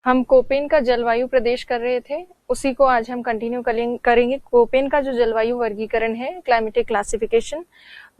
हम कोपेन का जलवायु प्रदेश कर रहे थे, उसी को आज हम कंटिन्यू करेंगे। कोपेन का जो जलवायु वर्गीकरण है, क्लाइमेटिक क्लासिफिकेशन,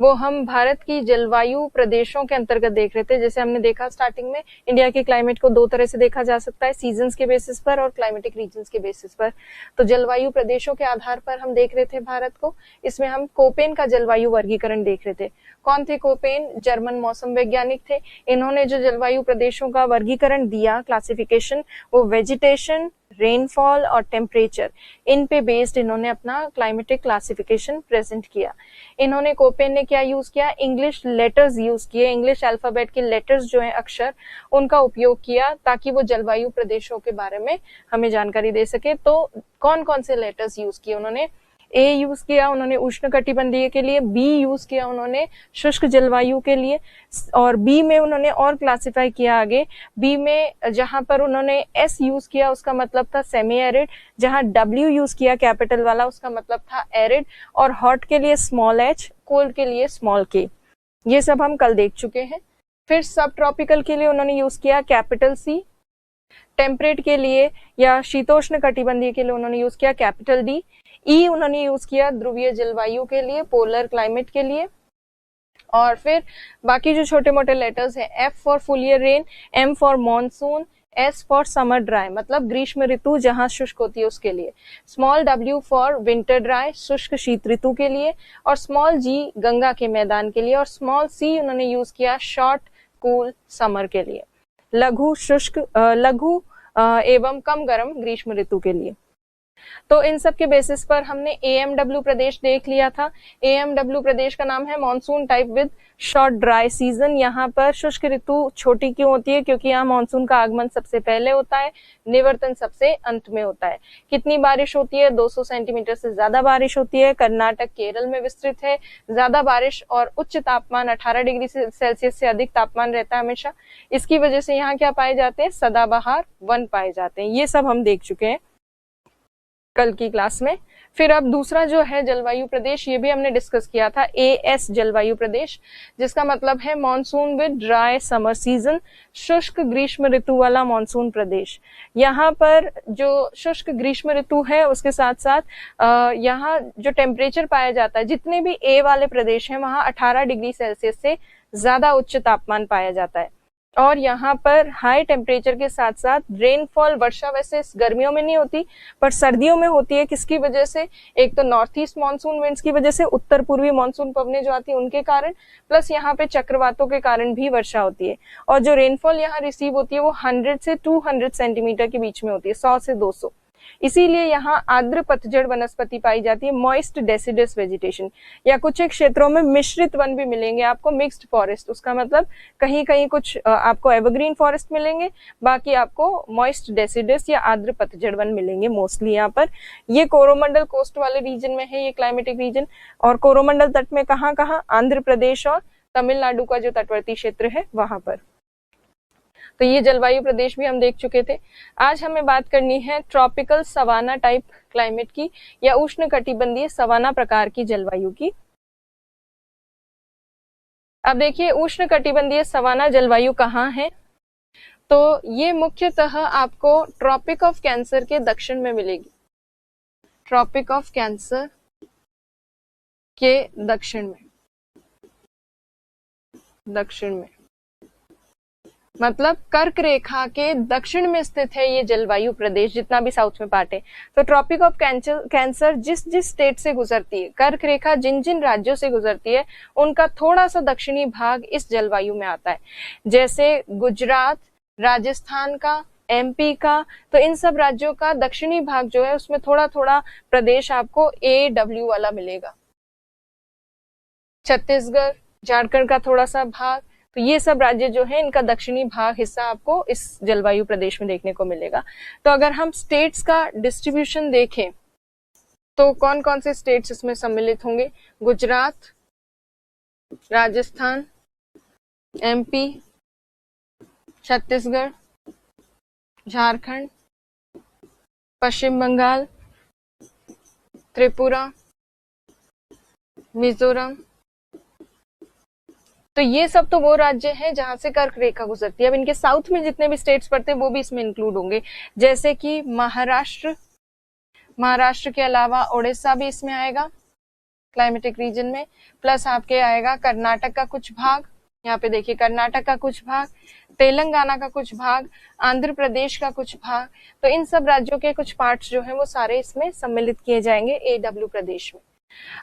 वो हम भारत की जलवायु प्रदेशों के अंतर्गत देख रहे थे। जैसे हमने देखा स्टार्टिंग में, इंडिया के क्लाइमेट को दो तरह से देखा जा सकता है, सीजन्स के बेसिस पर और क्लाइमेटिक रीजन्स के बेसिस पर। तो जलवायु प्रदेशों के आधार पर हम देख रहे थे भारत को। इसमें हम कोपेन का जलवायु वर्गीकरण देख रहे थे। कौन थे कोपेन? जर्मन मौसम वैज्ञानिक थे। इन्होंने जो जलवायु प्रदेशों का वर्गीकरण दिया, क्लासिफिकेशन, वो वेजिटेशन, रेनफॉल और टेम्परेचर, इन पे बेस्ड इन्होंने अपना क्लाइमेटिक क्लासिफिकेशन प्रेजेंट किया। इन्होंने, कोपेन ने क्या यूज किया? इंग्लिश लेटर्स यूज किए, इंग्लिश अल्फाबेट के लेटर्स जो है, अक्षर, उनका उपयोग किया ताकि वो जलवायु प्रदेशों के बारे में हमें जानकारी दे सके। तो कौन कौन से लेटर्स यूज किए उन्होंने? ए यूज किया उन्होंने उष्ण कटिबंधीय के लिए, बी यूज किया उन्होंने शुष्क जलवायु के लिए, और बी में उन्होंने और क्लासिफाई किया आगे। बी में जहां पर उन्होंने एस यूज किया उसका मतलब था सेमी एरिड, जहां डब्ल्यू यूज किया कैपिटल वाला उसका मतलब था एरिड, और हॉट के लिए स्मॉल एच, कोल्ड के लिए स्मॉल के। ये सब हम कल देख चुके हैं। फिर सब ट्रॉपिकल के लिए उन्होंने यूज किया कैपिटल सी, टेम्परेट के लिए या शीतोष्ण कटिबंधीय के लिए उन्होंने यूज किया कैपिटल डी, ई उन्होंने यूज किया ध्रुवीय जलवायु के लिए, पोलर क्लाइमेट के लिए। और फिर बाकी जो छोटे मोटे लेटर्स हैं, F for full year rain, M for monsoon, S for summer dry, मतलब ग्रीष्म ऋतु जहां शुष्क होती है उसके लिए, small W for winter dry, शुष्क शीत ऋतु के लिए, और स्मॉल जी गंगा के मैदान के लिए, और स्मॉल सी उन्होंने यूज किया शॉर्ट कूल समर के लिए, लघु शुष्क लघु एवं कम गर्म ग्रीष्म ऋतु के लिए। तो इन सब के बेसिस पर हमने एएमडब्ल्यू प्रदेश देख लिया था। एएमडब्ल्यू प्रदेश का नाम है monsoon type with short dry season. यहाँ पर शुष्क ऋतु छोटी क्यों होती है? क्योंकि यहाँ मानसून का आगमन सबसे पहले होता है, निवर्तन सबसे अंत में होता है। कितनी बारिश होती है? 200 सेंटीमीटर से ज्यादा बारिश होती है। कर्नाटक, केरल में विस्तृत है। ज्यादा बारिश और उच्च तापमान 18 डिग्री सेल्सियस से अधिक तापमान रहता है हमेशा। इसकी वजह से यहाँ क्या पाए जाते हैं? सदाबहार वन पाए जाते हैं। ये सब हम देख चुके हैं कल की क्लास में। फिर अब दूसरा जो है जलवायु प्रदेश, ये भी हमने डिस्कस किया था, एएस जलवायु प्रदेश, जिसका मतलब है monsoon with dry summer season, शुष्क ग्रीष्म ऋतु वाला मॉनसून प्रदेश। यहाँ पर जो शुष्क ग्रीष्म ऋतु है उसके साथ साथ यहाँ जो टेम्परेचर पाया जाता है, जितने भी ए वाले प्रदेश हैं वहाँ 18 डिग्री सेल्सियस से ज्यादा उच्च तापमान पाया जाता है। और यहाँ पर हाई टेम्परेचर के साथ साथ रेनफॉल, वर्षा वैसे गर्मियों में नहीं होती पर सर्दियों में होती है। किसकी वजह से? एक तो नॉर्थ ईस्ट मानसून विंड्स की वजह से, उत्तर पूर्वी मानसून पवनें जो आती है उनके कारण, प्लस यहाँ पे चक्रवातों के कारण भी वर्षा होती है। और जो रेनफॉल यहाँ रिसीव होती है वो 100 से 200 सेंटीमीटर के बीच में होती है, 100 से 200। इसीलिए यहाँ आर्द्र पतझड़ वनस्पति पाई जाती है, मॉइस्ट डेसिडस वेजिटेशन, या कुछ एक क्षेत्रों में मिश्रित वन भी मिलेंगे आपको, मिक्स्ड फॉरेस्ट। उसका मतलब कहीं कहीं कुछ आपको एवरग्रीन फॉरेस्ट मिलेंगे, बाकी आपको मॉइस्ट डेसिडस या आर्द्र पतझड़ वन मिलेंगे मोस्टली यहाँ पर। ये कोरोमंडल कोस्ट वाले रीजन में है ये क्लाइमेटिक रीजन। और कोरोमंडल तट में कहाँ कहाँ? आंध्र प्रदेश और तमिलनाडु का जो तटवर्ती क्षेत्र है वहां पर। तो ये जलवायु प्रदेश भी हम देख चुके थे। आज हमें बात करनी है ट्रॉपिकल सवाना टाइप क्लाइमेट की, या उष्ण कटिबंधीय सवाना प्रकार की जलवायु की। अब देखिए उष्ण कटिबंधीय सवाना जलवायु कहाँ है? तो ये मुख्यतः आपको ट्रॉपिक ऑफ कैंसर के दक्षिण में मिलेगी। ट्रॉपिक ऑफ कैंसर के दक्षिण में मतलब कर्क रेखा के दक्षिण में स्थित है ये जलवायु प्रदेश, जितना भी साउथ में पार्ट है। तो ट्रॉपिक ऑफ कैंसर जिस जिस स्टेट से गुजरती है, कर्क रेखा जिन जिन राज्यों से गुजरती है, उनका थोड़ा सा दक्षिणी भाग इस जलवायु में आता है। जैसे गुजरात, राजस्थान का, एमपी का, तो इन सब राज्यों का दक्षिणी भाग जो है उसमें थोड़ा थोड़ा प्रदेश आपको AW वाला मिलेगा। छत्तीसगढ़, झारखंड का थोड़ा सा भाग, तो ये सब राज्य जो है इनका दक्षिणी भाग हिस्सा आपको इस जलवायु प्रदेश में देखने को मिलेगा। तो अगर हम स्टेट्स का डिस्ट्रीब्यूशन देखें तो कौन कौन से स्टेट्स इसमें सम्मिलित होंगे? गुजरात, राजस्थान, MP, छत्तीसगढ़, झारखंड, पश्चिम बंगाल, त्रिपुरा, मिजोरम, तो ये सब तो वो राज्य हैं जहां से कर्क रेखा गुजरती है। अब इनके साउथ में जितने भी स्टेट्स पड़ते हैं वो भी इसमें इंक्लूड होंगे, जैसे कि महाराष्ट्र, महाराष्ट्र के अलावा उड़ीसा भी इसमें आएगा क्लाइमेटिक रीजन में, प्लस आपके आएगा कर्नाटक का कुछ भाग, यहाँ पे देखिए कर्नाटक का कुछ भाग, तेलंगाना का कुछ भाग, आंध्र प्रदेश का कुछ भाग। तो इन सब राज्यों के कुछ पार्ट्स जो हैं वो सारे इसमें सम्मिलित किए जाएंगे एडब्ल्यू प्रदेश में।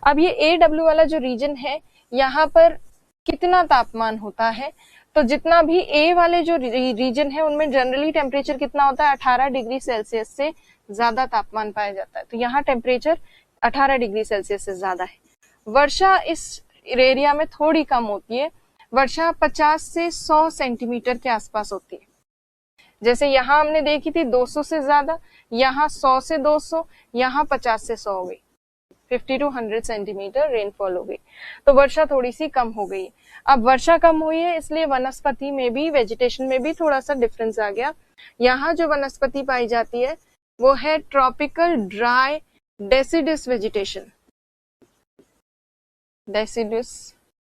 अब ये एडब्ल्यू वाला जो रीजन है, यहाँ पर कितना तापमान होता है, तो जितना भी ए वाले जो रीजन है उनमें जनरली टेम्परेचर कितना होता है, 18 डिग्री सेल्सियस से ज्यादा तापमान पाया जाता है। तो यहाँ टेम्परेचर 18 डिग्री सेल्सियस से ज्यादा है। वर्षा इस एरिया में थोड़ी कम होती है, वर्षा 50 से 100 सेंटीमीटर के आसपास होती है। जैसे यहाँ हमने देखी थी 200 से ज्यादा, यहाँ 100 से 200, यहाँ 50 से 100 हो गई, 50 to 100 सेंटीमीटर रेनफॉल हो गई। तो वर्षा थोड़ी सी कम हो गई। अब वर्षा कम हुई है इसलिए वनस्पति में भी, वेजिटेशन में भी थोड़ा सा डिफरेंस आ गया। यहाँ जो वनस्पति पाई जाती है वो है tropical dry deciduous vegetation. Deciduous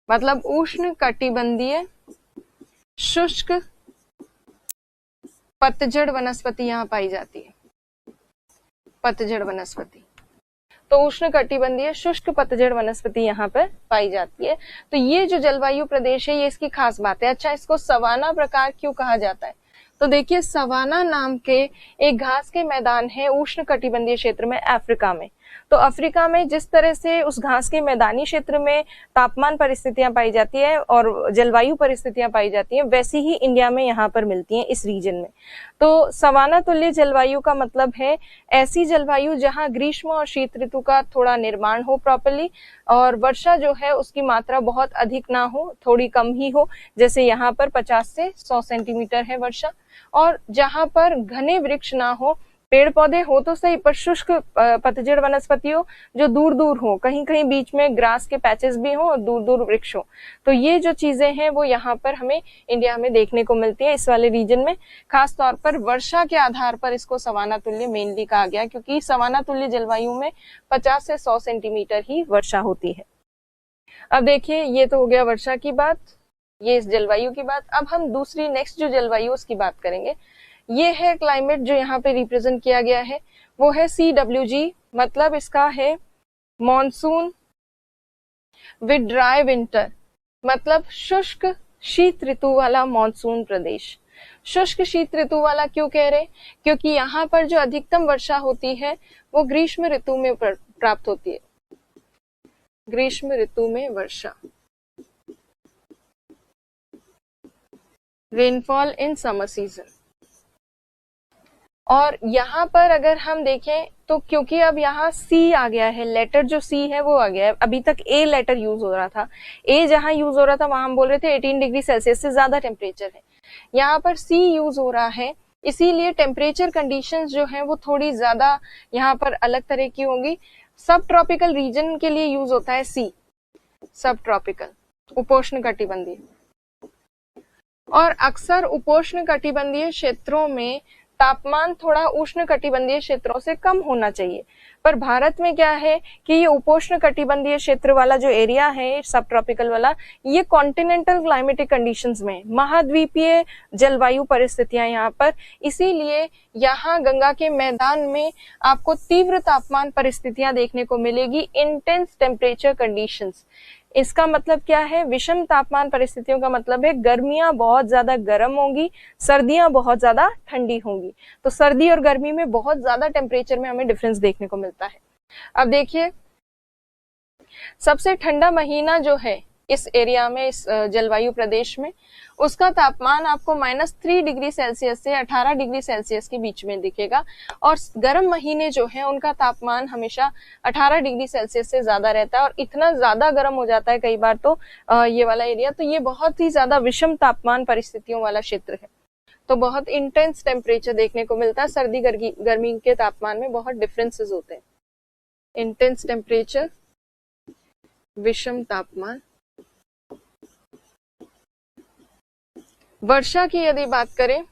मतलब उष्ण कटिबंधीय शुष्क पतझड़ वनस्पति यहाँ पाई जाती है। पतझड़ वनस्पति, तो उष्ण कटिबंधीय शुष्क पतझड़ वनस्पति यहाँ पर पाई जाती है। तो ये जो जलवायु प्रदेश है ये इसकी खास बात है। अच्छा, इसको सवाना प्रकार क्यों कहा जाता है? तो देखिए, सवाना नाम के एक घास के मैदान है उष्ण कटिबंधीय क्षेत्र में अफ्रीका में। तो अफ्रीका में जिस तरह से उस घास के मैदानी क्षेत्र में तापमान परिस्थितियां पाई जाती है और जलवायु परिस्थितियां पाई जाती हैं, वैसी ही इंडिया में यहाँ पर मिलती हैं इस रीजन में। तो सवाना तुल्य जलवायु का मतलब है ऐसी जलवायु जहाँ ग्रीष्म और शीत ऋतु का थोड़ा निर्माण हो प्रॉपर्ली, और वर्षा जो है उसकी मात्रा बहुत अधिक ना हो, थोड़ी कम ही हो। जैसे यहाँ पर 50 से 100 सेंटीमीटर है वर्षा, और जहाँ पर घने वृक्ष ना हो, पेड़ पौधे हो तो सही पर शुष्क पतझड़ वनस्पति हो जो दूर दूर हो, कहीं कहीं बीच में ग्रास के पैचेस भी हो और दूर दूर वृक्ष हो। तो ये जो चीजें हैं वो यहाँ पर हमें इंडिया में देखने को मिलती है इस वाले रीजन में। खास तौर पर वर्षा के आधार पर इसको सवाना तुल्य मेनली कहा गया, क्योंकि सवाना तुल्य जलवायु में 50 से 100 सेंटीमीटर ही वर्षा होती है। अब देखिए, ये तो हो गया वर्षा की बात, ये इस जलवायु की बात। अब हम दूसरी नेक्स्ट जो जलवायु उसकी बात करेंगे। ये है क्लाइमेट जो यहाँ पे रिप्रेजेंट किया गया है, वो है CWG, मतलब इसका है मॉनसून विद ड्राई विंटर, मतलब शुष्क शीत ऋतु वाला मॉनसून प्रदेश। शुष्क शीत ऋतु वाला क्यों कह रहे? क्योंकि यहाँ पर जो अधिकतम वर्षा होती है वो ग्रीष्म ऋतु में प्राप्त होती है। ग्रीष्म ऋतु में वर्षा, रेनफॉल इन समर सीजन। और यहाँ पर अगर हम देखें तो क्योंकि अब यहाँ सी आ गया है, लेटर जो सी है वो आ गया है। अभी तक ए लेटर यूज हो रहा था, ए जहां यूज हो रहा था वहां हम बोल रहे थे 18 डिग्री सेल्सियस से ज्यादा टेम्परेचर है, यहाँ पर सी यूज हो रहा है, इसीलिए टेम्परेचर कंडीशंस जो है वो थोड़ी ज्यादा यहाँ पर अलग तरह की होंगी। सब ट्रॉपिकल रीजन के लिए यूज होता है सी, सब ट्रॉपिकल उपोष्ण कटिबंधीय, और अक्सर उपोष्ण कटिबंधीय क्षेत्रों में तापमान थोड़ा उष्ण कटिबंधीय क्षेत्रों से कम होना चाहिए। पर भारत में क्या है कि ये उपोष्ण कटिबंधीय क्षेत्र वाला जो एरिया है सब ट्रॉपिकल वाला, ये कॉन्टिनेंटल क्लाइमेटिक कंडीशंस में, महाद्वीपीय जलवायु परिस्थितियां यहाँ पर, इसीलिए यहाँ गंगा के मैदान में आपको तीव्र तापमान परिस्थितियां देखने को मिलेगी, इंटेंस टेम्परेचर कंडीशंस। इसका मतलब क्या है? विषम तापमान परिस्थितियों का मतलब है गर्मियां बहुत ज्यादा गर्म होंगी, सर्दियां बहुत ज्यादा ठंडी होंगी। तो सर्दी और गर्मी में बहुत ज्यादा टेम्परेचर में हमें डिफरेंस देखने को मिलता है। अब देखिए, सबसे ठंडा महीना जो है इस एरिया में, इस जलवायु प्रदेश में, उसका तापमान आपको -3 डिग्री सेल्सियस से 18 डिग्री सेल्सियस के बीच में दिखेगा, और गर्म महीने जो है उनका तापमान हमेशा 18 डिग्री सेल्सियस से ज्यादा रहता है, और इतना ज्यादा गर्म हो जाता है कई बार तो ये वाला एरिया। तो ये बहुत ही ज्यादा विषम तापमान परिस्थितियों वाला क्षेत्र है, तो बहुत इंटेंस टेम्परेचर देखने को मिलता है। सर्दी गर्मी के तापमान में बहुत डिफरेंसेस होते हैं। इंटेंस टेम्परेचर, विषम तापमान। वर्षा की यदि बात करें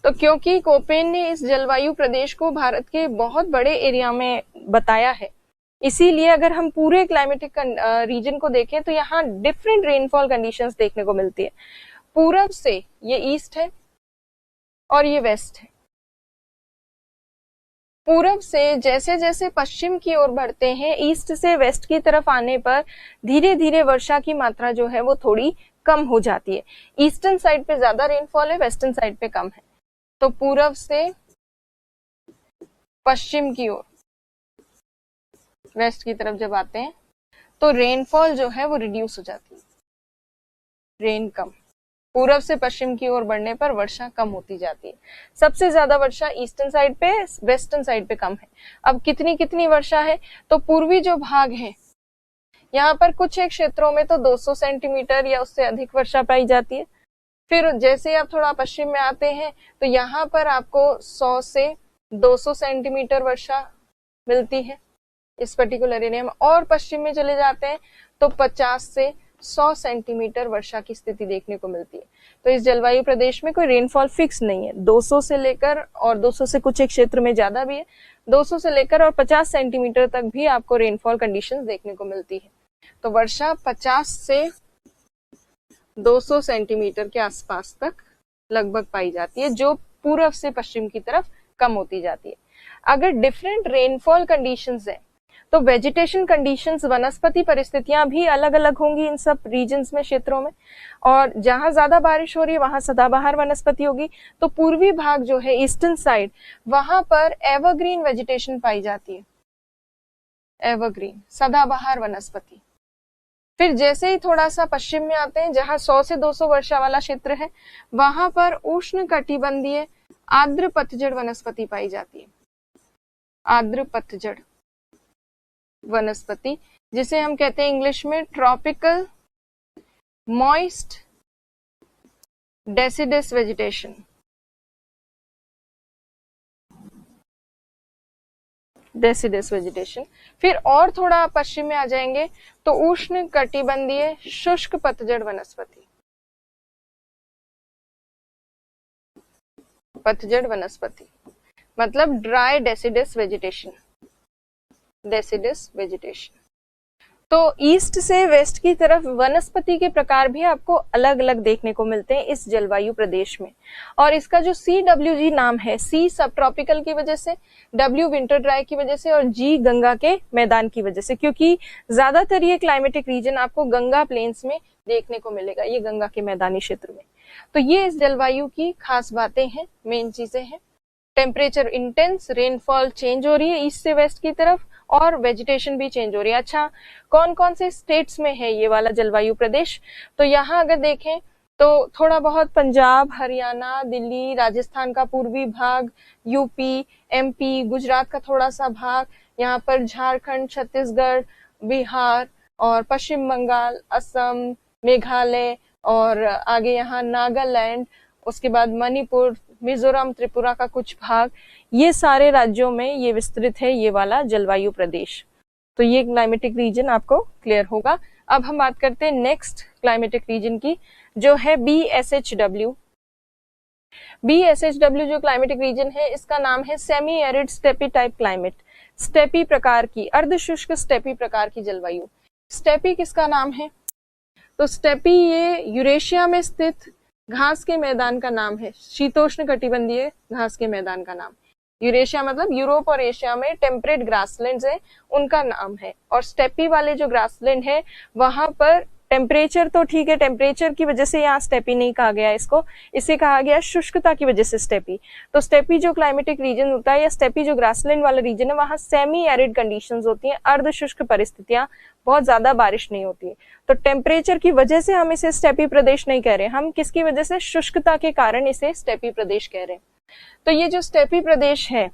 तो क्योंकि कोपेन ने इस जलवायु प्रदेश को भारत के बहुत बड़े एरिया में बताया है, इसीलिए अगर हम पूरे क्लाइमेटिक रीजन को देखें तो यहाँ डिफरेंट रेनफॉल कंडीशंस देखने को मिलती है। पूरब से ये ईस्ट है और ये वेस्ट है। पूरब से जैसे जैसे पश्चिम की ओर बढ़ते हैं, ईस्ट से वेस्ट की तरफ आने पर धीरे धीरे वर्षा की मात्रा जो है वो थोड़ी कम हो जाती है। ईस्टर्न साइड पे ज्यादा रेनफॉल है, वेस्टर्न साइड पे कम है। तो पूरब से पश्चिम की ओर वेस्ट की तरफ जब आते हैं तो रेनफॉल जो है वो रिड्यूस हो जाती है, रेन कम। पूरब से पश्चिम की ओर बढ़ने पर वर्षा कम होती जाती है। सबसे ज्यादा वर्षा ईस्टर्न साइड पे, वेस्टर्न साइड पे कम है। अब कितनी कितनी वर्षा है, तो पूर्वी जो भाग है यहाँ पर कुछ एक क्षेत्रों में तो 200 सेंटीमीटर या उससे अधिक वर्षा पाई जाती है। फिर जैसे आप थोड़ा पश्चिम में आते हैं तो यहाँ पर आपको 100 से 200 सेंटीमीटर वर्षा मिलती है इस पर्टिकुलर एरिया में। और पश्चिम में चले जाते हैं तो 50 से 100 सेंटीमीटर वर्षा की स्थिति देखने को मिलती है। तो इस जलवायु प्रदेश में कोई रेनफॉल फिक्स नहीं है। 200 से लेकर, और 200 से कुछ एक क्षेत्र में ज्यादा भी है, 200 से लेकर और 50 सेंटीमीटर तक भी आपको रेनफॉल कंडीशंस देखने को मिलती है। तो वर्षा 50 से 200 सेंटीमीटर के आसपास तक लगभग पाई जाती है, जो पूर्व से पश्चिम की तरफ कम होती जाती है। अगर डिफरेंट रेनफॉल कंडीशंस है तो वेजिटेशन कंडीशंस, वनस्पति परिस्थितियां भी अलग अलग होंगी इन सब रीजन्स में, क्षेत्रों में। और जहां ज्यादा बारिश हो रही है वहां सदाबहार वनस्पति होगी। तो पूर्वी भाग जो है ईस्टर्न साइड, वहां पर एवरग्रीन वेजिटेशन पाई जाती है, एवरग्रीन सदाबहार वनस्पति। फिर जैसे ही थोड़ा सा पश्चिम में आते हैं, जहां 100 से 200 वर्षा वाला क्षेत्र है, वहां पर उष्ण कटिबंधीय आर्द्र पतझड़ वनस्पति पाई जाती है, आर्द्र पतझड़ वनस्पति, जिसे हम कहते हैं इंग्लिश में tropical moist deciduous vegetation. Deciduous vegetation. फिर और थोड़ा पश्चिम में आ जाएंगे तो उष्ण कटिबंधीय शुष्क पतझड़ वनस्पति, पतझड़ वनस्पति मतलब dry deciduous vegetation, deciduous vegetation. तो ईस्ट से वेस्ट की तरफ वनस्पति के प्रकार भी आपको अलग अलग देखने को मिलते हैं इस जलवायु प्रदेश में। और इसका जो CWG नाम है, C सब ट्रॉपिकल की वजह से, W विंटर ड्राई की वजह से और G गंगा के मैदान की वजह से, क्योंकि ज्यादातर ये क्लाइमेटिक रीजन आपको गंगा प्लेन्स में देखने को मिलेगा, ये गंगा के मैदानी क्षेत्र में। तो ये इस जलवायु की खास बातें हैं, मेन चीजें हैं। टेम्परेचर इंटेंस, रेनफॉल चेंज हो रही है ईस्ट से वेस्ट की तरफ, और वेजिटेशन भी चेंज हो रही है। अच्छा, कौन कौन से स्टेट्स में है ये वाला जलवायु प्रदेश, तो यहाँ अगर देखें तो थोड़ा बहुत पंजाब, हरियाणा, दिल्ली, राजस्थान का पूर्वी भाग, यूपी, MP, गुजरात का थोड़ा सा भाग, यहाँ पर झारखंड, छत्तीसगढ़, बिहार और पश्चिम बंगाल, असम, मेघालय और आगे यहाँ नागालैंड, उसके बाद मणिपुर, मिजोरम, त्रिपुरा का कुछ भाग, ये सारे राज्यों में ये विस्तृत है ये वाला जलवायु प्रदेश। तो ये क्लाइमेटिक रीजन आपको क्लियर होगा। अब हम बात करते हैं नेक्स्ट क्लाइमेटिक रीजन की, जो है BSHW। BSHW जो क्लाइमेटिक रीजन है, इसका नाम है semi arid steppe type climate, steppe प्रकार की, अर्धशुष्क स्टेपी प्रकार की जलवायु। स्टेपी किसका नाम है, तो स्टेपी ये यूरेशिया में स्थित घास के मैदान का नाम है, शीतोष्ण कटिबंधीय घास के मैदान का नाम। यूरेशिया मतलब यूरोप और एशिया में टेम्परेट ग्रासलैंड्स है, उनका नाम है। और स्टेपी वाले जो ग्रासलैंड है वहां पर टेम्परेचर तो ठीक है, टेम्परेचर की वजह से यहाँ स्टेपी नहीं कहा गया इसको, इसे कहा गया शुष्कता की वजह से स्टेपी। तो स्टेपी जो क्लाइमेटिक रीजन होता है या स्टेपी जो ग्रासलैंड वाला रीजन है, वहां सेमी एरिड कंडीशंस होती हैं, अर्ध शुष्क परिस्थितियां, बहुत ज्यादा बारिश नहीं होती है। तो टेम्परेचर की वजह से हम इसे स्टेपी प्रदेश नहीं कह रहे, हम किसकी वजह से, शुष्कता के कारण इसे स्टेपी प्रदेश कह रहे हैं। तो ये जो स्टेपी प्रदेश है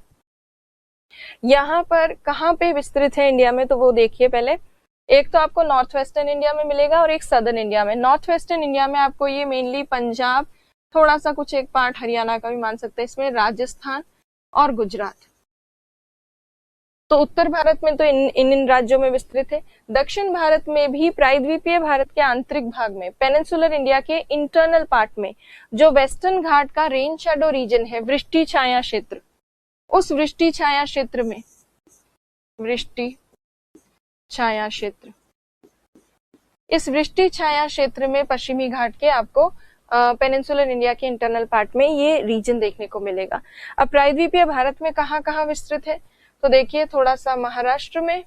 यहाँ पर कहाँ पे विस्तृत है इंडिया में, तो वो देखिए पहले। एक तो आपको नॉर्थ वेस्टर्न इंडिया में मिलेगा और एक सदर्न इंडिया में। नॉर्थ वेस्टर्न इंडिया में आपको ये मेनली पंजाब, थोड़ा सा कुछ एक पार्ट हरियाणा का भी मान सकते हैं इसमें, राजस्थान और गुजरात। तो उत्तर भारत में तो इन राज्यों में विस्तृत है। दक्षिण भारत में भी, प्रायद्वीपीय भारत के आंतरिक भाग में, पेनिनसुलर इंडिया के इंटरनल पार्ट में, जो वेस्टर्न घाट का रेन शैडो रीजन है, वृष्टि छाया क्षेत्र, उस वृष्टि छाया क्षेत्र में, वृष्टि छाया क्षेत्र। इस वृष्टि छाया क्षेत्र में पश्चिमी घाट के आपको पेनिनसुलर इंडिया के इंटरनल पार्ट में ये रीजन देखने को मिलेगा। अब प्रायद्वीपीय भारत में कहाँ कहाँ विस्तृत है, तो देखिए थोड़ा सा महाराष्ट्र में,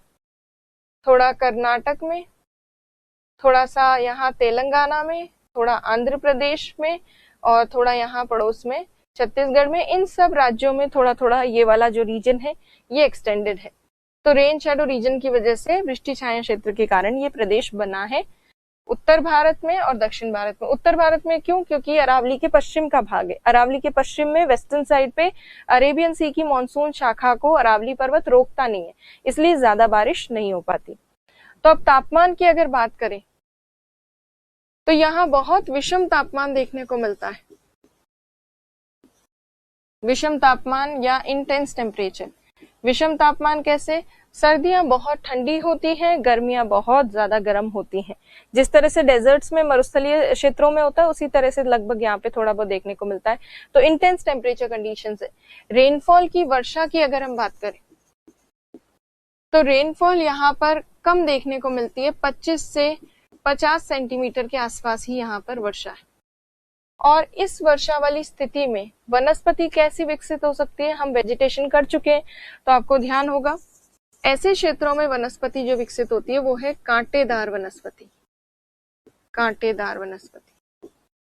थोड़ा कर्नाटक में, थोड़ा सा यहाँ तेलंगाना में, थोड़ा आंध्र प्रदेश में, और थोड़ा यहाँ पड़ोस में छत्तीसगढ़ में। इन सब राज्यों में थोड़ा थोड़ा ये वाला जो रीजन है ये एक्सटेंडेड है। तो रेन शैडो रीजन की वजह से वृष्टि छाया क्षेत्र के कारण ये प्रदेश बना है उत्तर भारत में और दक्षिण भारत में। उत्तर भारत में क्यों? क्योंकि अरावली के पश्चिम का भाग है। अरावली के पश्चिम में वेस्टर्न साइड पे अरेबियन सी की मॉनसून शाखा को अरावली पर्वत रोकता नहीं है, इसलिए ज्यादा बारिश नहीं हो पाती। तो अब तापमान की अगर बात करें तो यहाँ बहुत विषम तापमान देखने को मिलता है। विषम तापमान या इंटेंस टेम्परेचर। विषम तापमान कैसे? सर्दियां बहुत ठंडी होती हैं, गर्मियां बहुत ज्यादा गर्म होती हैं। जिस तरह से डेजर्ट्स में मरुस्थलीय क्षेत्रों में होता है उसी तरह से लगभग यहाँ पे थोड़ा बहुत देखने को मिलता है। तो इंटेंस टेम्परेचर कंडीशंस है। रेनफॉल की, वर्षा की अगर हम बात करें तो रेनफॉल यहाँ पर कम देखने को मिलती है, 25 से 50 सेंटीमीटर के आसपास ही यहाँ पर वर्षा है। और इस वर्षा वाली स्थिति में वनस्पति कैसी विकसित हो सकती है? हम वेजिटेशन कर चुके हैं तो आपको ध्यान होगा ऐसे क्षेत्रों में वनस्पति जो विकसित होती है वो है कांटेदार वनस्पति। कांटेदार वनस्पति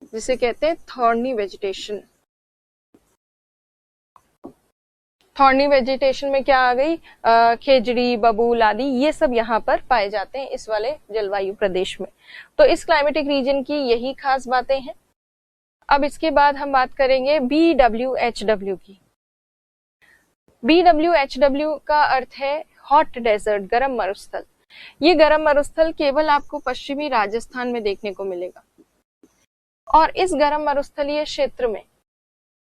जिसे कहते हैं थॉर्नी वेजिटेशन। थॉर्नी वेजिटेशन में क्या आ गई? खेजड़ी, बबूल आदि ये सब यहाँ पर पाए जाते हैं इस वाले जलवायु प्रदेश में। तो इस क्लाइमेटिक रीजन की यही खास बातें हैं। अब इसके बाद हम बात करेंगे BWHW की। BWHW का अर्थ है हॉट डेजर्ट, गर्म मरुस्थल। ये गर्म मरुस्थल केवल आपको पश्चिमी राजस्थान में देखने को मिलेगा। और इस गर्म मरुस्थलीय क्षेत्र में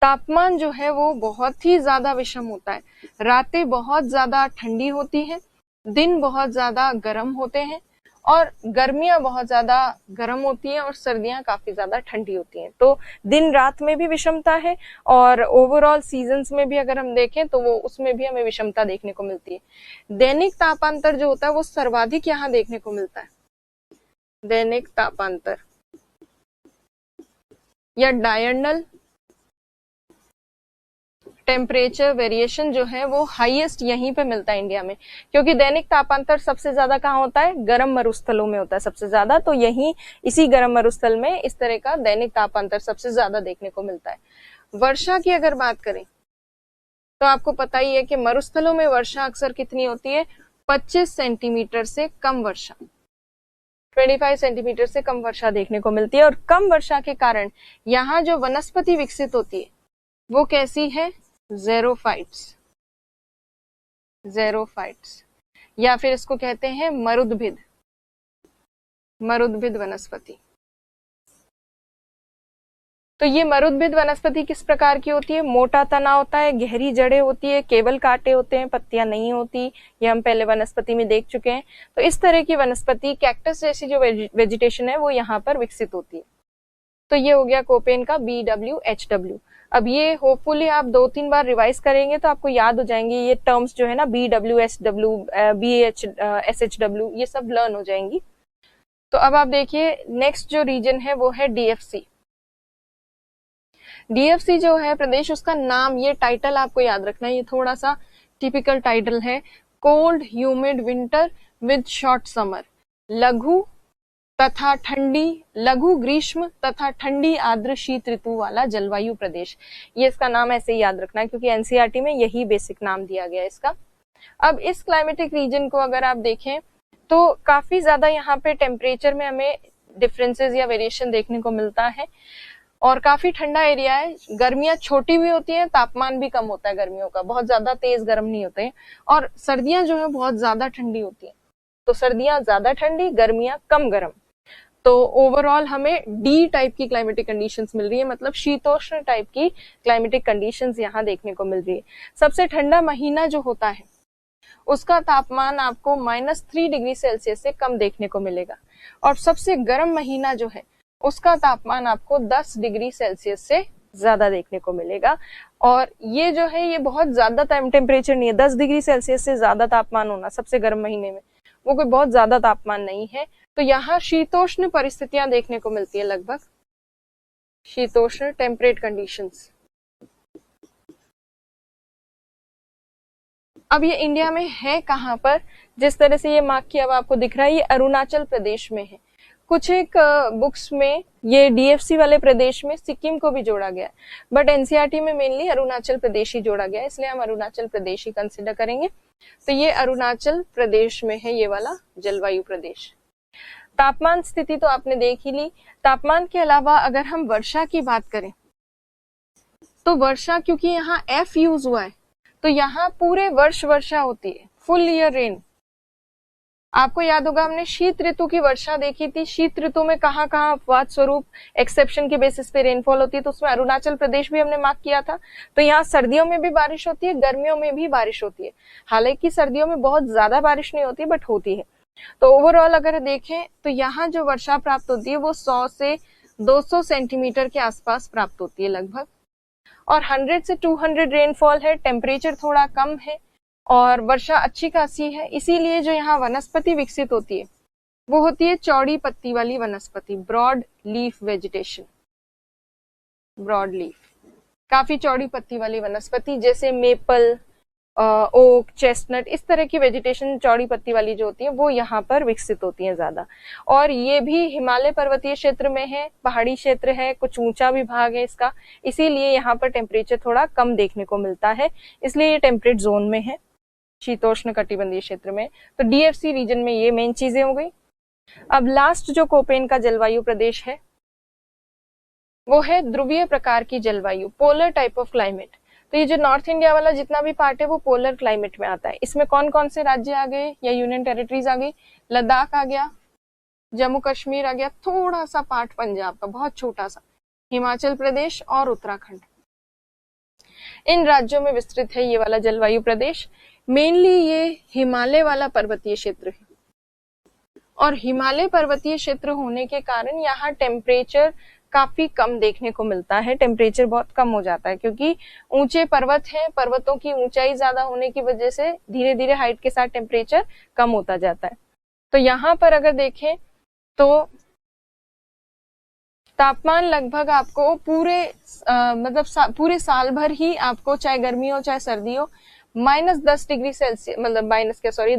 तापमान जो है वो बहुत ही ज्यादा विषम होता है। रातें बहुत ज्यादा ठंडी होती हैं, दिन बहुत ज्यादा गर्म होते हैं, और गर्मियां बहुत ज्यादा गर्म होती हैं और सर्दियां काफी ज्यादा ठंडी होती हैं। तो दिन रात में भी विषमता है और ओवरऑल सीजन्स में भी अगर हम देखें तो वो उसमें भी हमें विषमता देखने को मिलती है। दैनिक तापांतर जो होता है वो सर्वाधिक यहाँ देखने को मिलता है। दैनिक तापांतर या डायरनल टेम्परेचर वेरिएशन जो है वो हाईएस्ट यहीं पे मिलता है इंडिया में, क्योंकि दैनिक तापांतर सबसे ज्यादा कहाँ होता है? गर्म मरुस्थलों में होता है सबसे ज्यादा। तो यहीं इसी गर्म मरुस्थल में इस तरह का दैनिक तापांतर सबसे ज्यादा देखने को मिलता है। वर्षा की अगर बात करें तो आपको पता ही है कि मरुस्थलों में वर्षा अक्सर कितनी होती है? 25 सेंटीमीटर से कम वर्षा, 25 सेंटीमीटर से कम वर्षा देखने को मिलती है। और कम वर्षा के कारण यहाँ जो वनस्पति विकसित होती है वो कैसी है? ज़ेरोफाइट्स। ज़ेरोफाइट्स या फिर इसको कहते हैं मरुद्भिद, मरुद्भिद वनस्पति। तो ये मरुद्भिद वनस्पति किस प्रकार की होती है? मोटा तना होता है, गहरी जड़ें होती है, केवल कांटे होते हैं, पत्तियां नहीं होती। ये हम पहले वनस्पति में देख चुके हैं। तो इस तरह की वनस्पति, कैक्टस जैसी जो वेजिटेशन है वो यहाँ पर विकसित होती है। तो ये हो गया कोपेन का BWHW। अब ये होपफुली आप 2-3 बार रिवाइज करेंगे तो आपको याद हो जाएंगे ये टर्म्स जो है ना, BWHW, BHSHW, ये सब लर्न हो जाएंगी। तो अब आप देखिए नेक्स्ट जो रीजन है वो है DFC। DFC जो है प्रदेश, उसका नाम, ये टाइटल आपको याद रखना है, ये थोड़ा सा टिपिकल टाइटल है। Cold humid winter with short summer. लघु तथा ठंडी, लघु ग्रीष्म तथा ठंडी आर्द्र शीत ऋतु वाला जलवायु प्रदेश। ये इसका नाम ऐसे ही याद रखना है क्योंकि NCERT में यही बेसिक नाम दिया गया है इसका। अब इस क्लाइमेटिक रीजन को अगर आप देखें तो काफी ज्यादा यहाँ पे टेम्परेचर में हमें डिफरेंसेस या वेरिएशन देखने को मिलता है और काफी ठंडा एरिया है। गर्मियां छोटी भी होती हैं, तापमान भी कम होता है गर्मियों का, बहुत ज्यादा तेज गर्म नहीं होते हैं। और सर्दियां जो है बहुत ज्यादा ठंडी होती हैं। तो सर्दियां ज्यादा ठंडी, गर्मियां कम गर्म। तो ओवरऑल हमें D टाइप की क्लाइमेटिक कंडीशंस मिल रही है, मतलब शीतोष्ण टाइप की क्लाइमेटिक कंडीशंस यहाँ देखने को मिल रही है। सबसे ठंडा महीना जो होता है उसका तापमान आपको -3 डिग्री सेल्सियस से कम देखने को मिलेगा और सबसे गर्म महीना जो है उसका तापमान आपको 10 डिग्री सेल्सियस से ज्यादा देखने को मिलेगा। और ये जो है ये बहुत ज्यादा टेम्परेचर नहीं है, 10 डिग्री सेल्सियस से ज्यादा तापमान होना सबसे गर्म महीने में, वो कोई बहुत ज्यादा तापमान नहीं है। तो यहाँ शीतोष्ण परिस्थितियां देखने को मिलती है, लगभग शीतोष्ण टेम्परेट कंडीशंस। अब ये इंडिया में है कहाँ पर, जिस तरह से ये मार्क किया हुआ आपको दिख रहा है, ये अरुणाचल प्रदेश में है। कुछ एक बुक्स में ये डीएफसी वाले प्रदेश में सिक्किम को भी जोड़ा गया है, बट एनसीईआरटी में मेनली अरुणाचल प्रदेश ही जोड़ा गया है, इसलिए हम अरुणाचल प्रदेश ही कंसिडर करेंगे। तो ये अरुणाचल प्रदेश में है ये वाला जलवायु प्रदेश। तापमान स्थिति तो आपने देख ही ली। तापमान के अलावा अगर हम वर्षा की बात करें तो वर्षा, क्योंकि यहाँ एफ यूज हुआ है, तो यहाँ पूरे वर्ष वर्षा होती है, फुल ईयर रेन। आपको याद होगा हमने शीत ऋतु की वर्षा देखी थी, शीत ऋतु में कहाँ कहाँ अपवाद स्वरूप एक्सेप्शन के बेसिस पे रेनफॉल होती है, तो उसमें अरुणाचल प्रदेश भी हमने मार्क किया था। तो यहाँ सर्दियों में भी बारिश होती है, गर्मियों में भी बारिश होती है। हालांकि सर्दियों में बहुत ज्यादा बारिश नहीं होती, बट होती है। तो ओवरऑल अगर देखें तो यहाँ जो वर्षा प्राप्त होती है वो 100 से 200 सेंटीमीटर के आसपास प्राप्त होती है लगभग, और 100 से 200 रेनफॉल है। टेम्परेचर थोड़ा कम है और वर्षा अच्छी खासी है, इसीलिए जो यहाँ वनस्पति विकसित होती है वो होती है चौड़ी पत्ती वाली वनस्पति, broad leaf vegetation. Broad leaf, काफी चौड़ी पत्ती वाली वनस्पति, जैसे मेपल, ओक, चेस्टनट, इस तरह की वेजिटेशन चौड़ी पत्ती वाली जो होती है वो यहाँ पर विकसित होती है ज्यादा। और ये भी हिमालय पर्वतीय क्षेत्र में है, पहाड़ी क्षेत्र है, कुछ ऊंचा भी भाग है इसका, इसीलिए यहाँ पर टेम्परेचर थोड़ा कम देखने को मिलता है, इसलिए ये टेम्परेट जोन में है, शीतोष्ण कटिबंधीय क्षेत्र में। तो डीएफसी रीजन में ये मेन चीजें हो गई। अब लास्ट जो कोपेन का जलवायु प्रदेश है वो है ध्रुवीय प्रकार की जलवायु, पोलर टाइप ऑफ क्लाइमेट। तो ये जो नॉर्थ इंडिया वाला जितना भी पार्ट है वो पोलर क्लाइमेट में आता है। इसमें कौन कौन से राज्य आ गए या यूनियन टेरिटरीज आ गई? लद्दाख आ गया, जम्मू कश्मीर आ गया, थोड़ा सा पार्ट पंजाब का, बहुत छोटा सा, हिमाचल प्रदेश और उत्तराखंड। इन राज्यों में विस्तृत है ये वाला जलवायु प्रदेश। मेनली ये हिमालय वाला पर्वतीय क्षेत्र है, और हिमालय पर्वतीय क्षेत्र होने के कारण यहाँ टेम्परेचर काफी कम देखने को मिलता है, टेम्परेचर बहुत कम हो जाता है, क्योंकि ऊंचे पर्वत हैं, पर्वतों की ऊंचाई ज्यादा होने की वजह से धीरे धीरे हाइट के साथ टेम्परेचर कम होता जाता है। तो यहाँ पर अगर देखें तो तापमान लगभग आपको पूरे पूरे साल भर ही आपको, चाहे गर्मी हो चाहे सर्दी हो, -10 डिग्री सेल्सियस, मतलब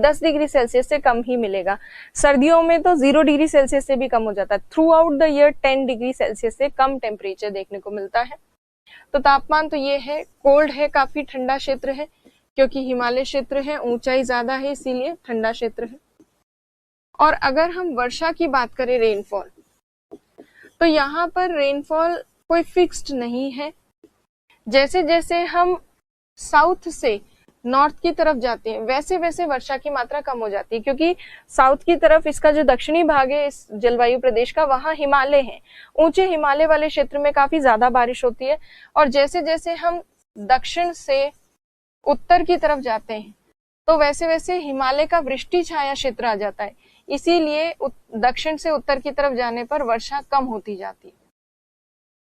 10 डिग्री सेल्सियस से कम ही मिलेगा। सर्दियों में तो 0 डिग्री सेल्सियस से भी कम हो जाता है। Through out the year 10 degree Celsius से कम टेम्परेचर देखने को मिलता है। तो तापमान तो ये है, कोल्ड है, काफी ठंडा क्षेत्र है, क्योंकि हिमालय क्षेत्र है, ऊंचाई ज्यादा है, इसीलिए ठंडा क्षेत्र है। और अगर हम वर्षा की बात करें, रेनफॉल, तो यहाँ पर रेनफॉल कोई फिक्स्ड नहीं है। जैसे जैसे हम साउथ से नॉर्थ की तरफ जाते हैं वैसे वैसे वर्षा की मात्रा कम हो जाती है, क्योंकि साउथ की तरफ इसका जो दक्षिणी भाग है इस जलवायु प्रदेश का, वहां हिमालय है, ऊंचे हिमालय वाले क्षेत्र में काफी ज्यादा बारिश होती है। और जैसे जैसे हम दक्षिण से उत्तर की तरफ जाते हैं तो वैसे वैसे हिमालय का वृष्टि छाया क्षेत्र आ जाता है, इसीलिए दक्षिण से उत्तर की तरफ जाने पर वर्षा कम होती जाती है।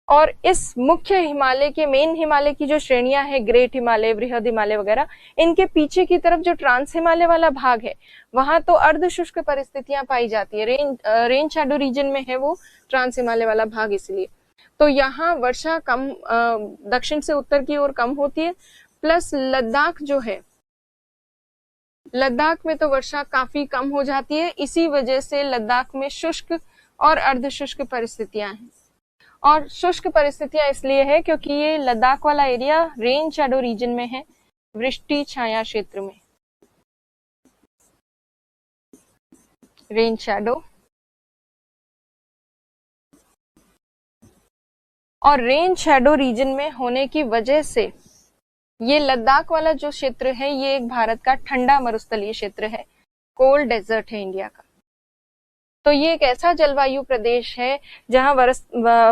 और इस मुख्य हिमालय के, मेन हिमालय की जो श्रेणियां हैं, ग्रेट हिमालय, बृहद हिमालय वगैरह, इनके पीछे की तरफ जो ट्रांस हिमालय वाला भाग है वहां तो अर्ध शुष्क परिस्थितियां पाई जाती है। रेन शैडो रीजन में है वो ट्रांस हिमालय वाला भाग, इसलिए तो यहाँ वर्षा कम, दक्षिण से उत्तर की ओर कम होती है। प्लस लद्दाख जो है, लद्दाख में तो वर्षा काफी कम हो जाती है, इसी वजह से लद्दाख में शुष्क और अर्ध शुष्क परिस्थितियां हैं। और शुष्क परिस्थितियां इसलिए है क्योंकि ये लद्दाख वाला एरिया रेन शैडो रीजन में है, वृष्टि छाया क्षेत्र में, रेन शैडो। और रेन शैडो रीजन में होने की वजह से ये लद्दाख वाला जो क्षेत्र है ये एक भारत का ठंडा मरुस्थलीय क्षेत्र है, कोल्ड डेजर्ट है इंडिया का। तो ये एक ऐसा जलवायु प्रदेश है जहां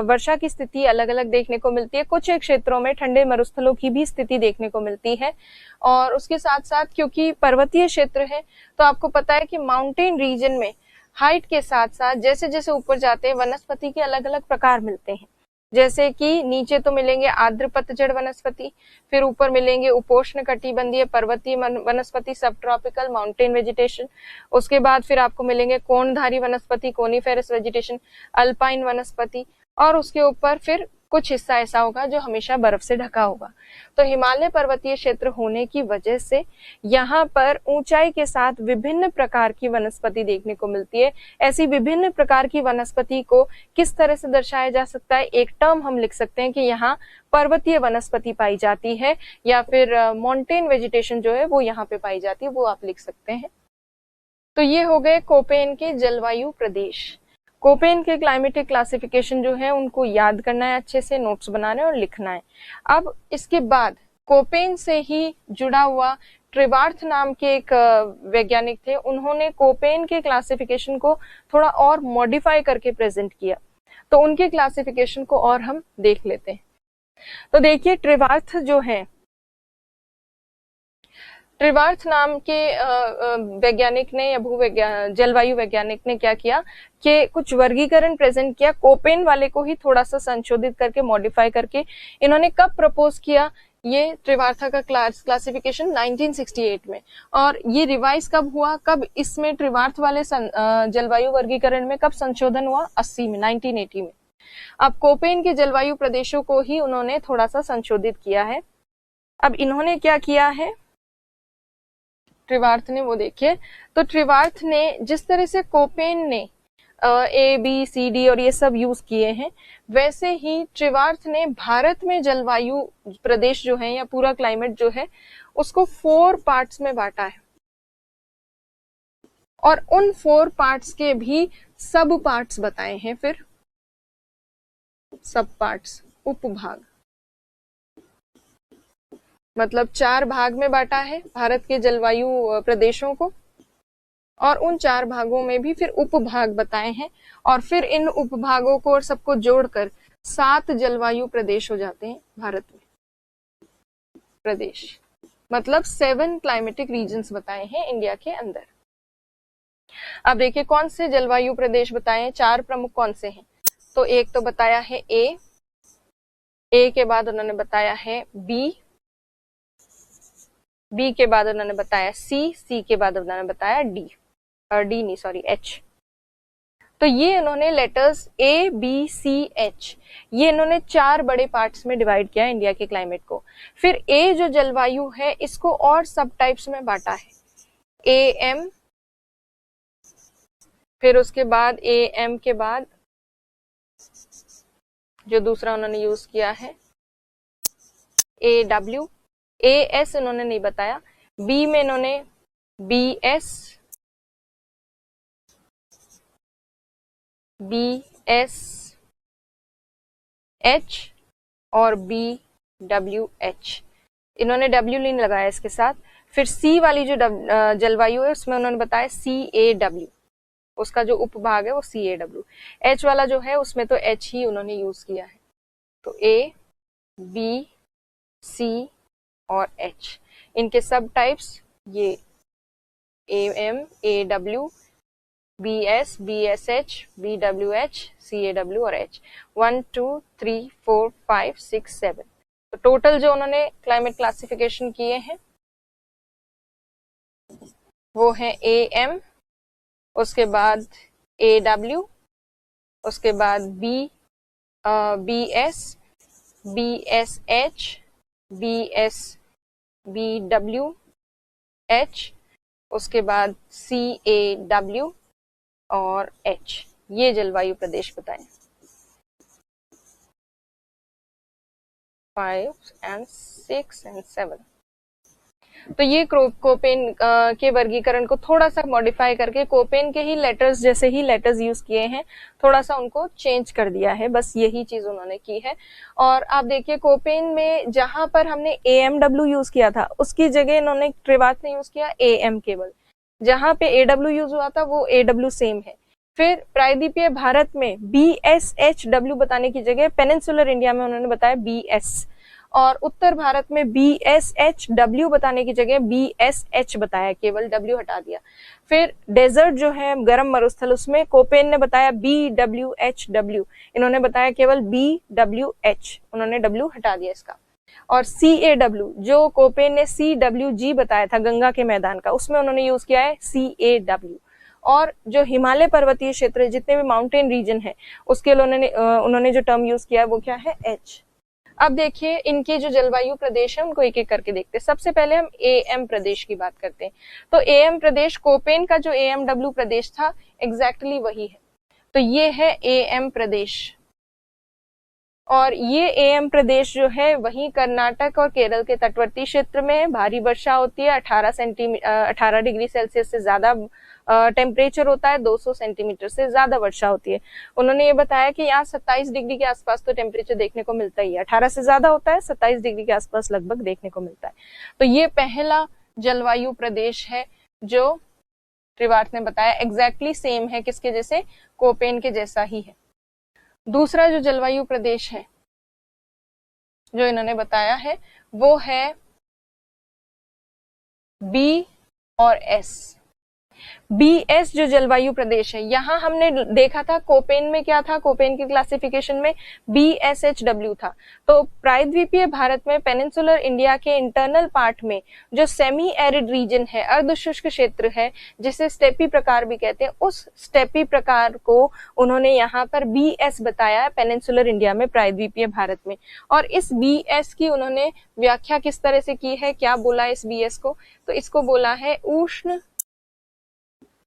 वर्षा की स्थिति अलग अलग देखने को मिलती है। कुछ एक क्षेत्रों में ठंडे मरुस्थलों की भी स्थिति देखने को मिलती है। और उसके साथ साथ क्योंकि पर्वतीय क्षेत्र है तो आपको पता है कि माउंटेन रीजन में हाइट के साथ साथ जैसे जैसे ऊपर जाते हैं वनस्पति के अलग अलग प्रकार मिलते हैं। जैसे कि नीचे तो मिलेंगे आर्द्र पतझड़ वनस्पति, फिर ऊपर मिलेंगे उपोष्ण कटिबंधीय पर्वतीय वनस्पति, सब ट्रॉपिकल माउंटेन वेजिटेशन। उसके बाद फिर आपको मिलेंगे कोणधारी वनस्पति, कोनिफेरस वेजिटेशन, अल्पाइन वनस्पति, और उसके ऊपर फिर कुछ हिस्सा ऐसा होगा जो हमेशा बर्फ से ढका होगा। तो हिमालय पर्वतीय क्षेत्र होने की वजह से यहाँ पर ऊंचाई के साथ विभिन्न प्रकार की वनस्पति देखने को मिलती है। ऐसी विभिन्न प्रकार की वनस्पति को किस तरह से दर्शाया जा सकता है, एक टर्म हम लिख सकते हैं कि यहाँ पर्वतीय वनस्पति पाई जाती है, या फिर माउंटेन वेजिटेशन जो है वो यहाँ पे पाई जाती है, वो आप लिख सकते हैं। तो ये हो गए कोपेन के जलवायु प्रदेश। कोपेन के क्लाइमेटिक क्लासिफिकेशन जो है उनको याद करना है, अच्छे से नोट्स बनाना है और लिखना है। अब इसके बाद कोपेन से ही जुड़ा हुआ ट्रिवार्थ नाम के एक वैज्ञानिक थे, उन्होंने कोपेन के क्लासिफिकेशन को थोड़ा और मॉडिफाई करके प्रेजेंट किया। तो उनके क्लासिफिकेशन को और हम देख लेते हैं। तो देखिए, ट्रिवार्थ जो है, ट्रिवार्थ नाम के वैज्ञानिक ने या जलवायु वैज्ञानिक ने क्या किया कि कुछ वर्गीकरण प्रेजेंट किया, कोपेन वाले को ही थोड़ा सा संशोधित करके मॉडिफाई करके। इन्होंने कब प्रपोज किया ये ट्रिवार्था का क्लासिफिकेशन? 1968 में। और ये रिवाइज कब हुआ, कब इसमें ट्रिवार्थ वाले जलवायु वर्गीकरण में कब संशोधन हुआ? 80 में, 1980 में। अब कोपेन के जलवायु प्रदेशों को ही उन्होंने थोड़ा सा संशोधित किया है। अब इन्होंने क्या किया है ट्रिवार्थ ने, वो देखिए। तो ट्रिवार्थ ने जिस तरह से कोपेन ने ए बी सी डी और ये सब यूज किए हैं, वैसे ही ट्रिवार्थ ने भारत में जलवायु प्रदेश जो है या पूरा क्लाइमेट जो है उसको 4 पार्ट्स में बांटा है, और उन 4 पार्ट्स के भी सब पार्ट्स बताए हैं। फिर सब पार्ट्स, उपभाग, मतलब 4 भाग में बांटा है भारत के जलवायु प्रदेशों को, और उन 4 भागों में भी फिर उपभाग बताए हैं, और फिर इन उपभागों को और सबको जोड़कर 7 जलवायु प्रदेश हो जाते हैं भारत में। प्रदेश मतलब 7 क्लाइमेटिक रीजन्स बताए हैं इंडिया के अंदर। अब देखिए कौन से जलवायु प्रदेश बताए हैं, 4 प्रमुख कौन से हैं। तो एक तो बताया है ए के बाद उन्होंने बताया है बी के बाद उन्होंने बताया सी के बाद उन्होंने बताया एच। तो ये इन्होंने letters A B C H, ये इन्होंने 4 बड़े पार्ट्स में डिवाइड किया इंडिया के क्लाइमेट को। फिर ए जो जलवायु है इसको और सब टाइप्स में बांटा है, ए एम, फिर उसके बाद ए एम के बाद जो दूसरा उन्होंने यूज किया है ए डब्ल्यू, ए एस इन्होंने नहीं बताया, बी में इन्होंने बी एस एच और बी डब्ल्यू एच, इन्होंने डब्ल्यू नहीं लगाया इसके साथ। फिर सी वाली जो जलवायु है उसमें उन्होंने बताया सी ए डब्ल्यू, उसका जो उपभाग है वो सी ए डब्ल्यू। एच वाला जो है उसमें तो एच ही उन्होंने यूज किया है। तो ए बी सी और एच, इनके सब टाइप्स ये A M, A W, B S H, B W H, C A W और एच। 1 2 3 4 5 6 7, तो टोटल जो उन्होंने क्लाइमेट क्लासिफिकेशन किए हैं वो है ए एम, उसके बाद ए डब्ल्यू, उसके बाद B S H, B W H, उसके बाद सी ए डब्ल्यू और एच। ये जलवायु प्रदेश बताएं 5 and 6 and 7। तो ये कोपेन के वर्गीकरण को थोड़ा सा मॉडिफाई करके कोपेन के ही लेटर्स जैसे ही लेटर्स यूज किए हैं, थोड़ा सा उनको चेंज कर दिया है, बस यही चीज उन्होंने की है। और आप देखिए कोपेन में जहां पर हमने AMW यूज किया था उसकी जगह इन्होंने ट्रिवार्थ ने यूज किया AM केवल, जहां पे AW यूज हुआ था वो AW सेम है। फिर प्रायद्वीपीय भारत में BSHW बताने की जगह पेनिनसुलर इंडिया में उन्होंने बताया BS, और उत्तर भारत में BSHW बताने की जगह BSH बताया, केवल W हटा दिया। फिर डेजर्ट जो है गर्म मरुस्थल, उसमें कोपेन ने बताया BWHW, इन्होंने बताया केवल BWH, उन्होंने W हटा दिया इसका। और CAW जो कोपेन ने CWG बताया था गंगा के मैदान का, उसमें उन्होंने यूज किया है CAW। और जो हिमालय पर्वतीय क्षेत्र जितने भी माउंटेन रीजन है उसके लिए उन्होंने जो टर्म यूज किया है वो क्या है, H। अब देखिए इनके जो जलवायु प्रदेश है उनको एक एक करके देखते हैं। सबसे पहले हम AM प्रदेश की बात करते हैं। तो AM प्रदेश, कोपेन का जो AMW प्रदेश था एग्जैक्टली वही है, तो ये है AM प्रदेश। और ये AM प्रदेश जो है वही कर्नाटक और केरल के तटवर्ती क्षेत्र में है। भारी वर्षा होती है, 18 डिग्री सेल्सियस से ज्यादा टेम्परेचर होता है, 200 सेंटीमीटर से ज्यादा वर्षा होती है। उन्होंने ये बताया कि यहाँ 27 डिग्री के आसपास तो टेम्परेचर देखने को मिलता ही है, 18 से ज्यादा होता है, 27 डिग्री के आसपास लगभग देखने को मिलता है। तो ये पहला जलवायु प्रदेश है जो त्रिवार्थ ने बताया, एग्जैक्टली सेम है किसके जैसे, कोपेन के जैसा ही है। दूसरा जो जलवायु प्रदेश है जो इन्होंने बताया है वो है B और S। BS जो जलवायु प्रदेश है, यहाँ हमने देखा था कोपेन में क्या था, कोपेन की क्लासिफिकेशन में BSHW था। तो प्रायद्वीपीय भारत में पेनिनसुलर इंडिया के इंटरनल पार्ट में जो सेमी एरिड रीजन है, अर्धशुष्क क्षेत्र है, जिसे स्टेपी प्रकार भी कहते हैं, उस स्टेपी प्रकार को उन्होंने यहाँ पर BS बताया है पेनिनसुलर इंडिया में, प्रायद्वीपीय भारत में। और इस BS की उन्होंने व्याख्या किस तरह से की है, क्या बोला इस BS को, तो इसको बोला है उष्ण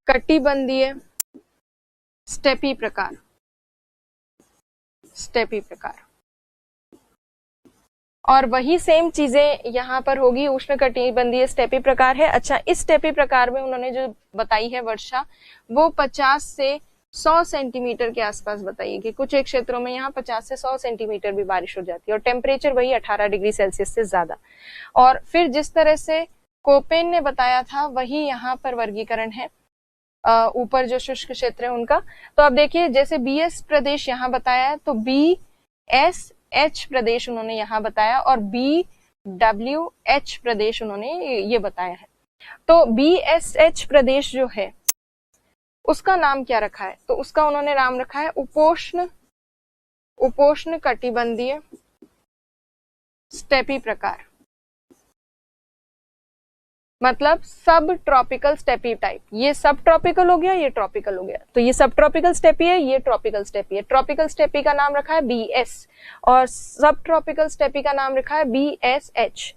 कटिबंधीय स्टेपी प्रकार, स्टेपी प्रकार। और वही सेम चीजें यहाँ पर होगी, उष्ण कटिबंधीय स्टेपी प्रकार है। अच्छा, इस स्टेपी प्रकार में उन्होंने जो बताई है वर्षा वो 50 से 100 सेंटीमीटर के आसपास बताइए कि कुछ एक क्षेत्रों में यहाँ 50 से 100 सेंटीमीटर भी बारिश हो जाती है, और टेम्परेचर वही 18 डिग्री सेल्सियस से ज्यादा। और फिर जिस तरह से कोपेन ने बताया था वही यहाँ पर वर्गीकरण है, ऊपर जो शुष्क क्षेत्र है उनका। तो अब देखिए जैसे BS प्रदेश यहाँ बताया है तो BSH प्रदेश उन्होंने यहाँ बताया, और BWH प्रदेश उन्होंने ये बताया है। तो BSH प्रदेश जो है उसका नाम क्या रखा है, तो उसका उन्होंने नाम रखा है उपोष्ण कटिबंधीय स्टेपी प्रकार, मतलब सब ट्रॉपिकल स्टेपी टाइप। ये सब ट्रॉपिकल हो गया, ये ट्रॉपिकल हो गया, तो ये सब ट्रॉपिकल स्टेपी है, ये ट्रॉपिकल स्टेपी है। ट्रॉपिकल स्टेपी का नाम रखा है BS और सब ट्रॉपिकल स्टेपी का नाम रखा है BSH।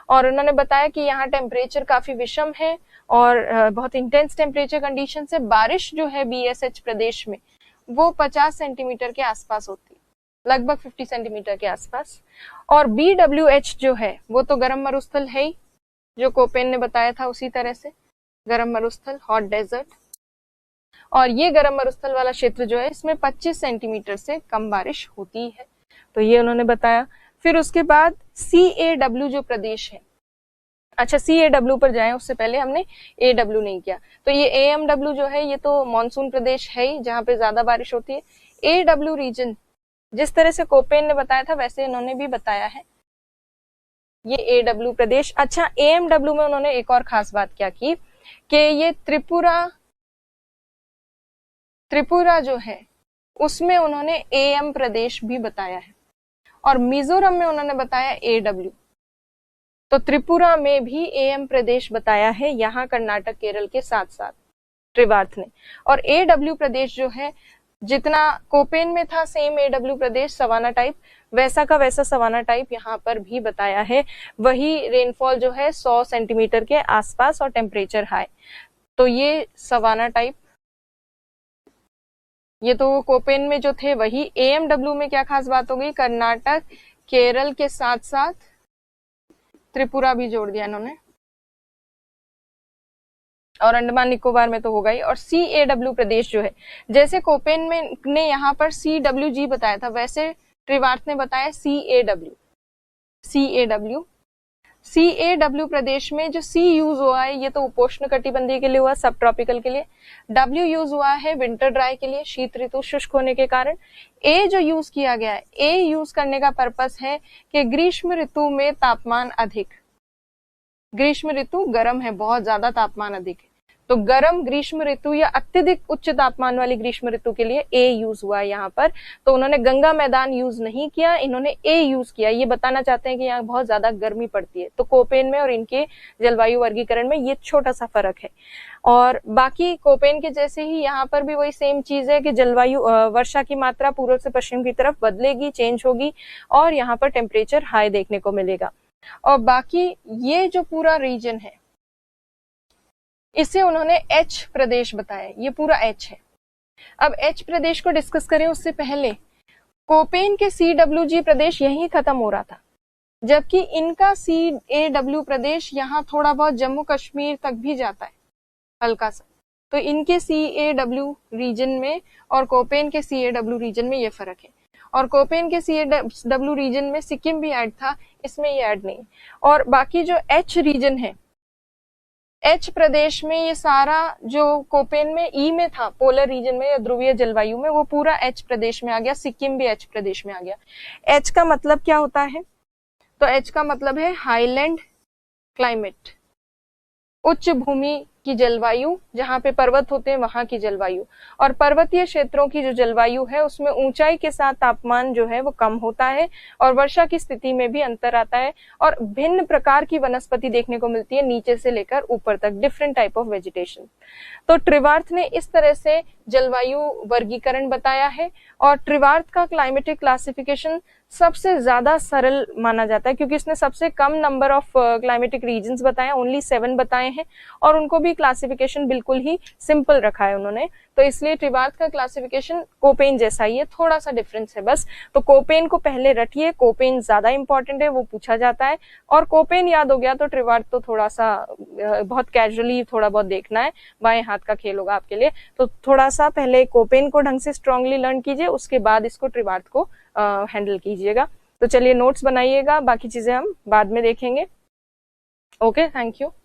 और उन्होंने बताया कि यहाँ टेम्परेचर काफी विषम है और बहुत इंटेंस टेम्परेचर कंडीशन से बारिश जो है BSH प्रदेश में वो 50 सेंटीमीटर के आसपास होती है, लगभग 50 सेंटीमीटर के आसपास। और BWH जो है वो तो गर्म मरुस्थल है ही, जो कोपेन ने बताया था उसी तरह से गर्म मरुस्थल, हॉट डेजर्ट। और ये गर्म मरुस्थल वाला क्षेत्र जो है इसमें 25 सेंटीमीटर से कम बारिश होती है, तो ये उन्होंने बताया। फिर उसके बाद CAW जो प्रदेश है, अच्छा CAW पर जाएं उससे पहले हमने AW नहीं किया, तो ये AMW जो है ये तो मानसून प्रदेश है ही जहाँ पे ज्यादा बारिश होती है। AW रीजन जिस तरह से कोपेन ने बताया था वैसे इन्होंने भी बताया है, ये AW प्रदेश। अच्छा, AMW में उन्होंने एक और खास बात क्या की कि ये त्रिपुरा जो है उसमें उन्होंने AM प्रदेश भी बताया है, और मिजोरम में उन्होंने बताया AW। तो त्रिपुरा में भी AM प्रदेश बताया है यहाँ कर्नाटक केरल के साथ साथ त्रिवार्थ ने। और AW प्रदेश जो है जितना कोपेन में था सेम AW प्रदेश सवाना टाइप, वैसा का वैसा सवाना टाइप यहाँ पर भी बताया है। वही रेनफॉल जो है 100 सेंटीमीटर के आसपास और टेम्परेचर हाई, तो ये सवाना टाइप। ये तो कोपेन में जो थे वही। AMW में क्या खास बात हो गई, कर्नाटक केरल के साथ साथ त्रिपुरा भी जोड़ दिया इन्होंने, और अंडमान निकोबार में तो होगा ही। और CAW प्रदेश जो है, जैसे कोपेन में ने यहाँ पर CWG बताया था वैसे त्रिवार्थ ने बताया CAW। CAW प्रदेश में जो C यूज हुआ है ये तो उपोष्ण कटिबंधीय के लिए हुआ, सब ट्रॉपिकल के लिए। W यूज हुआ है विंटर ड्राई के लिए, शीत ऋतु शुष्क होने के कारण। A जो यूज किया गया है, A यूज करने का पर्पस है कि ग्रीष्म ऋतु में तापमान अधिक, ग्रीष्म ऋतु गर्म है, बहुत ज्यादा तापमान अधिक है, तो गर्म ग्रीष्म ऋतु या अत्यधिक उच्च तापमान वाली ग्रीष्म ऋतु के लिए ए यूज हुआ है यहाँ पर। तो उन्होंने गंगा मैदान यूज नहीं किया, इन्होंने ए यूज किया। ये बताना चाहते हैं कि यहाँ बहुत ज्यादा गर्मी पड़ती है। तो कोपेन में और इनके जलवायु वर्गीकरण में ये छोटा सा फर्क है। और बाकी कोपेन के जैसे ही यहाँ पर भी वही सेम चीज है कि जलवायु वर्षा की मात्रा पूर्व से पश्चिम की तरफ बदलेगी, चेंज होगी, और यहाँ पर टेम्परेचर हाई देखने को मिलेगा। और बाकी ये जो पूरा रीजन है इसे उन्होंने एच प्रदेश बताया, ये पूरा एच है। अब एच प्रदेश को डिस्कस करें उससे पहले कोपेन के CWG प्रदेश यहीं खत्म हो रहा था, जबकि इनका CAW प्रदेश यहाँ थोड़ा बहुत जम्मू कश्मीर तक भी जाता है हल्का सा। तो इनके CAW रीजन में और कोपेन के CAW रीजन में ये फर्क है। और कोपेन के CAW रीजन में सिक्किम भी ऐड था, इसमें ये ऐड नहीं। और बाकी जो एच रीजन है, एच प्रदेश में ये सारा जो कोपेन में ई में था, पोलर रीजन में या ध्रुवीय जलवायु में, वो पूरा एच प्रदेश में आ गया, सिक्किम भी एच प्रदेश में आ गया। एच का मतलब क्या होता है? तो एच का मतलब है हाईलैंड क्लाइमेट, उच्च भूमि की जलवायु, जहां पे पर्वत होते हैं वहां की जलवायु। और पर्वतीय क्षेत्रों की जो जलवायु है उसमें ऊंचाई के साथ तापमान जो है वो कम होता है और वर्षा की स्थिति में भी अंतर आता है और भिन्न प्रकार की वनस्पति देखने को मिलती है, नीचे से लेकर ऊपर तक, डिफरेंट टाइप ऑफ वेजिटेशन। तो ट्रिवार्थ ने इस तरह से जलवायु वर्गीकरण बताया है। और ट्रिवार्थ का क्लाइमेटिक क्लासिफिकेशन सबसे ज्यादा सरल माना जाता है क्योंकि इसने सबसे कम नंबर ऑफ क्लाइमेटिक रीजन्स बताए, ओनली 7 बताए हैं, और उनको भी क्लासिफिकेशन बिल्कुल ही सिंपल रखा है उन्होंने। तो इसलिए ट्रिवार्थ का क्लासिफिकेशन कोपेन जैसा ही है, थोड़ा सा डिफरेंस है बस। तो कोपेन को पहले रटिए, कोपेन ज्यादा इंपॉर्टेंट है, वो पूछा जाता है। और कोपेन याद हो गया तो ट्रिवार्थ तो थोड़ा सा बहुत कैजुअली थोड़ा बहुत देखना है, बाएं हाथ का खेल होगा आपके लिए। तो थोड़ा सा पहले कोपेन को ढंग से स्ट्रांगली लर्न कीजिए, उसके बाद इसको ट्रिवार्थ को हैंडल कीजिएगा। तो चलिए नोट्स बनाइएगा, बाकी चीजें हम बाद में देखेंगे। Okay, thank you.